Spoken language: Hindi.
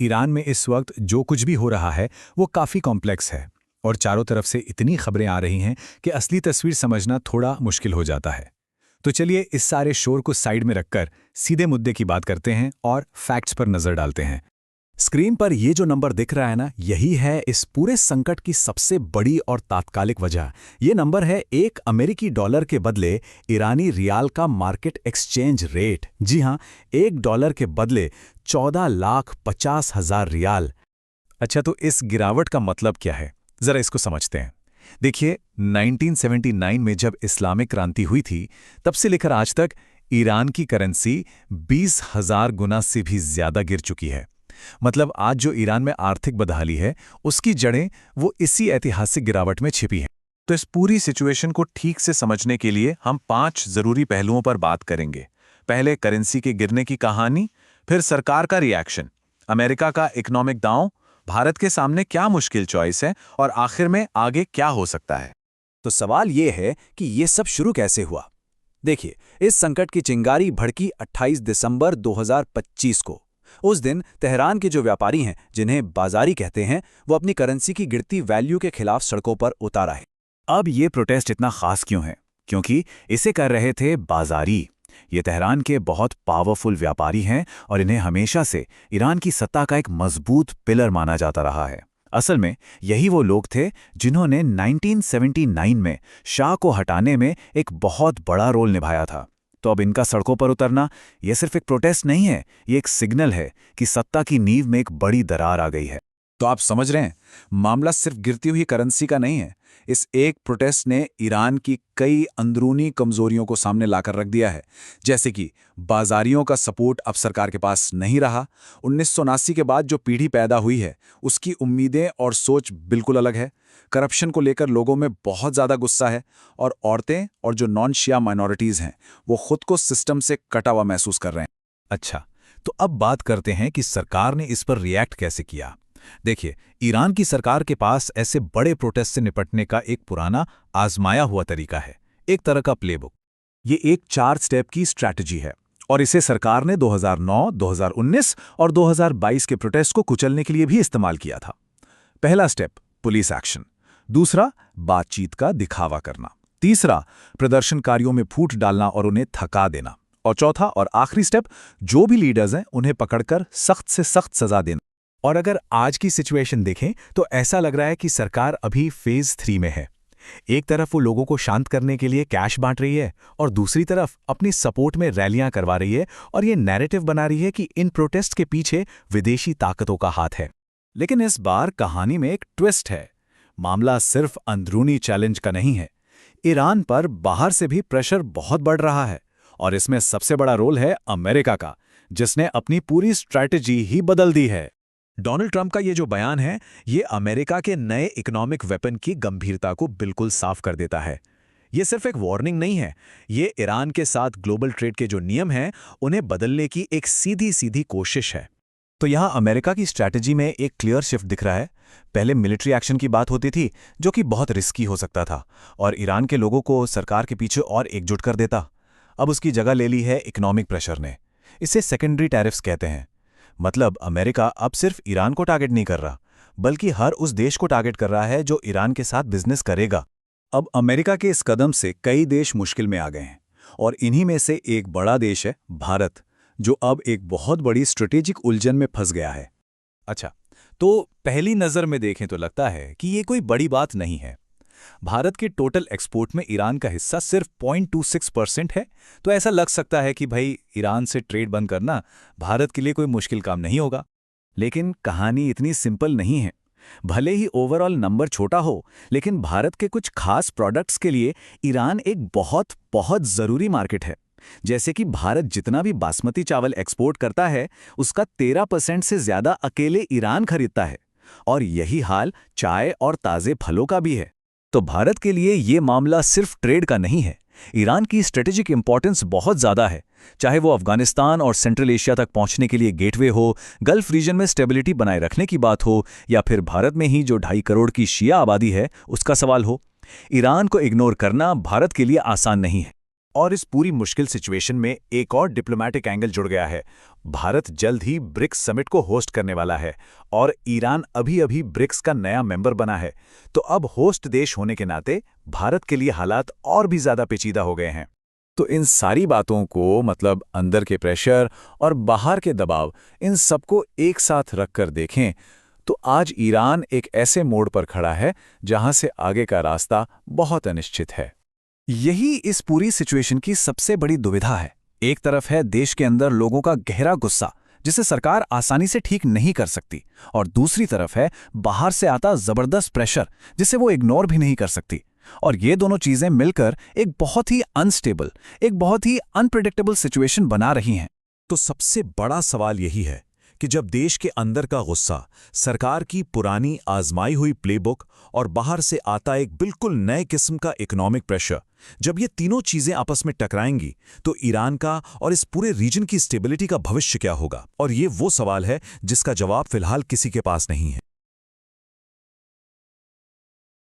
ईरान में इस वक्त जो कुछ भी हो रहा है वो काफ़ी कॉम्प्लेक्स है और चारों तरफ से इतनी खबरें आ रही हैं कि असली तस्वीर समझना थोड़ा मुश्किल हो जाता है। तो चलिए इस सारे शोर को साइड में रखकर सीधे मुद्दे की बात करते हैं और फैक्ट्स पर नज़र डालते हैं। स्क्रीन पर ये जो नंबर दिख रहा है ना, यही है इस पूरे संकट की सबसे बड़ी और तात्कालिक वजह। ये नंबर है एक अमेरिकी डॉलर के बदले ईरानी रियाल का मार्केट एक्सचेंज रेट। जी हाँ, एक डॉलर के बदले 14,50,000 रियाल। अच्छा, तो इस गिरावट का मतलब क्या है, जरा इसको समझते हैं। देखिए, 1979 में जब इस्लामिक क्रांति हुई थी, तब से लेकर आज तक ईरान की करेंसी 20,000 गुना से भी ज्यादा गिर चुकी है। मतलब आज जो ईरान में आर्थिक बदहाली है, उसकी जड़ें वो इसी ऐतिहासिक गिरावट में छिपी हैं। तो इस पूरी सिचुएशन को ठीक से समझने के लिए हम 5 जरूरी पहलुओं पर बात करेंगे। पहले करेंसी के गिरने की कहानी, फिर सरकार का रिएक्शन, अमेरिका का इकोनॉमिक दांव, भारत के सामने क्या मुश्किल चॉइस है और आखिर में आगे क्या हो सकता है। तो सवाल ये है कि ये सब शुरू कैसे हुआ। देखिए, इस संकट की चिंगारी भड़की 28 दिसंबर 2025 को। उस दिन तेहरान के जो व्यापारी हैं, जिन्हें बाजारी कहते हैं, वो अपनी करेंसी की गिरती वैल्यू के खिलाफ सड़कों पर उतर आए। अब ये प्रोटेस्ट इतना खास क्यों है? क्योंकि इसे कर रहे थे बाजारी। ये तेहरान के बहुत पावरफुल व्यापारी हैं और इन्हें हमेशा से ईरान की सत्ता का एक मजबूत पिलर माना जाता रहा है। असल में यही वो लोग थे जिन्होंने 1979 में शाह को हटाने में एक बहुत बड़ा रोल निभाया था। तो अब इनका सड़कों पर उतरना यह सिर्फ एक प्रोटेस्ट नहीं है, ये एक सिग्नल है कि सत्ता की नींव में एक बड़ी दरार आ गई है। तो आप समझ रहे हैं, मामला सिर्फ गिरती हुई करेंसी का नहीं है। इस एक प्रोटेस्ट ने ईरान की कई अंदरूनी कमजोरियों को सामने लाकर रख दिया है, जैसे कि बाजारियों का सपोर्ट अब सरकार के पास नहीं रहा। 1979 के बाद जो पीढ़ी पैदा हुई है, उसकी उम्मीदें और सोच बिल्कुल अलग है। करप्शन को लेकर लोगों में बहुत ज़्यादा गुस्सा है और औरतें और जो नॉन शिया माइनॉरिटीज़ हैं, वो खुद को सिस्टम से कटा हुआ महसूस कर रहे हैं। अच्छा, तो अब बात करते हैं कि सरकार ने इस पर रिएक्ट कैसे किया। देखिए, ईरान की सरकार के पास ऐसे बड़े प्रोटेस्ट से निपटने का एक पुराना आजमाया हुआ तरीका है, एक तरह का प्लेबुक। ये एक 4 स्टेप की स्ट्रैटेजी है और इसे सरकार ने 2009, 2019 और 2022 के प्रोटेस्ट को कुचलने के लिए भी इस्तेमाल किया था। पहला स्टेप, पुलिस एक्शन। दूसरा, बातचीत का दिखावा करना। तीसरा, प्रदर्शनकारियों में फूट डालना और उन्हें थका देना। और चौथा और आखिरी स्टेप, जो भी लीडर्स हैं उन्हें पकड़कर सख्त से सख्त सजा देना। और अगर आज की सिचुएशन देखें तो ऐसा लग रहा है कि सरकार अभी फेज 3 में है। एक तरफ वो लोगों को शांत करने के लिए कैश बांट रही है और दूसरी तरफ अपनी सपोर्ट में रैलियां करवा रही है और ये नैरेटिव बना रही है कि इन प्रोटेस्ट के पीछे विदेशी ताकतों का हाथ है। लेकिन इस बार कहानी में एक ट्विस्ट है। मामला सिर्फ अंदरूनी चैलेंज का नहीं है। ईरान पर बाहर से भी प्रेशर बहुत बढ़ रहा है और इसमें सबसे बड़ा रोल है अमेरिका का, जिसने अपनी पूरी स्ट्रैटेजी ही बदल दी है। डोनाल्ड ट्रंप का ये जो बयान है, ये अमेरिका के नए इकोनॉमिक वेपन की गंभीरता को बिल्कुल साफ कर देता है। ये सिर्फ एक वार्निंग नहीं है, ये ईरान के साथ ग्लोबल ट्रेड के जो नियम हैं, उन्हें बदलने की एक सीधी सीधी कोशिश है। तो यहाँ अमेरिका की स्ट्रैटेजी में एक क्लियर शिफ्ट दिख रहा है। पहले मिलिट्री एक्शन की बात होती थी, जो कि बहुत रिस्की हो सकता था और ईरान के लोगों को सरकार के पीछे और एकजुट कर देता। अब उसकी जगह ले ली है इकोनॉमिक प्रेशर ने। इसे सेकेंडरी टैरिफ्स कहते हैं। मतलब अमेरिका अब सिर्फ ईरान को टारगेट नहीं कर रहा, बल्कि हर उस देश को टारगेट कर रहा है जो ईरान के साथ बिजनेस करेगा। अब अमेरिका के इस कदम से कई देश मुश्किल में आ गए हैं और इन्हीं में से एक बड़ा देश है भारत, जो अब एक बहुत बड़ी स्ट्रेटेजिक उलझन में फंस गया है। अच्छा, तो पहली नज़र में देखें तो लगता है कि ये कोई बड़ी बात नहीं है। भारत के टोटल एक्सपोर्ट में ईरान का हिस्सा सिर्फ 0.26% है, तो ऐसा लग सकता है कि भाई ईरान से ट्रेड बंद करना भारत के लिए कोई मुश्किल काम नहीं होगा। लेकिन कहानी इतनी सिंपल नहीं है। भले ही ओवरऑल नंबर छोटा हो, लेकिन भारत के कुछ खास प्रोडक्ट्स के लिए ईरान एक बहुत बहुत ज़रूरी मार्केट है। जैसे कि भारत जितना भी बासमती चावल एक्सपोर्ट करता है, उसका 13% से ज़्यादा अकेले ईरान खरीदता है। और यही हाल चाय और ताज़े फलों का भी है। तो भारत के लिए ये मामला सिर्फ ट्रेड का नहीं है, ईरान की स्ट्रेटेजिक इंपॉर्टेंस बहुत ज़्यादा है। चाहे वो अफगानिस्तान और सेंट्रल एशिया तक पहुंचने के लिए गेटवे हो, गल्फ रीजन में स्टेबिलिटी बनाए रखने की बात हो, या फिर भारत में ही जो 2.5 करोड़ की शिया आबादी है उसका सवाल हो। ईरान को इग्नोर करना भारत के लिए आसान नहीं है। और इस पूरी मुश्किल सिचुएशन में एक और डिप्लोमेटिक एंगल जुड़ गया है। भारत जल्द ही ब्रिक्स समिट को होस्ट करने वाला है और ईरान अभी-अभी ब्रिक्स का नया मेंबर बना है। तो अब होस्ट देश होने के नाते भारत के लिए हालात और भी ज्यादा पेचीदा हो गए हैं। तो इन सारी बातों को, मतलब अंदर के प्रेशर और बाहर के दबाव, इन सबको एक साथ रखकर देखें तो आज ईरान एक ऐसे मोड़ पर खड़ा है जहां से आगे का रास्ता बहुत अनिश्चित है। यही इस पूरी सिचुएशन की सबसे बड़ी दुविधा है। एक तरफ है देश के अंदर लोगों का गहरा गुस्सा, जिसे सरकार आसानी से ठीक नहीं कर सकती, और दूसरी तरफ है बाहर से आता जबरदस्त प्रेशर, जिसे वो इग्नोर भी नहीं कर सकती। और ये दोनों चीजें मिलकर एक बहुत ही अनस्टेबल, एक बहुत ही अनप्रेडिक्टेबल सिचुएशन बना रही हैं। तो सबसे बड़ा सवाल यही है कि जब देश के अंदर का गुस्सा, सरकार की पुरानी आजमाई हुई प्लेबुक और बाहर से आता एक बिल्कुल नए किस्म का इकोनॉमिक प्रेशर, जब ये तीनों चीजें आपस में टकराएंगी तो ईरान का और इस पूरे रीजन की स्टेबिलिटी का भविष्य क्या होगा? और ये वो सवाल है जिसका जवाब फिलहाल किसी के पास नहीं है।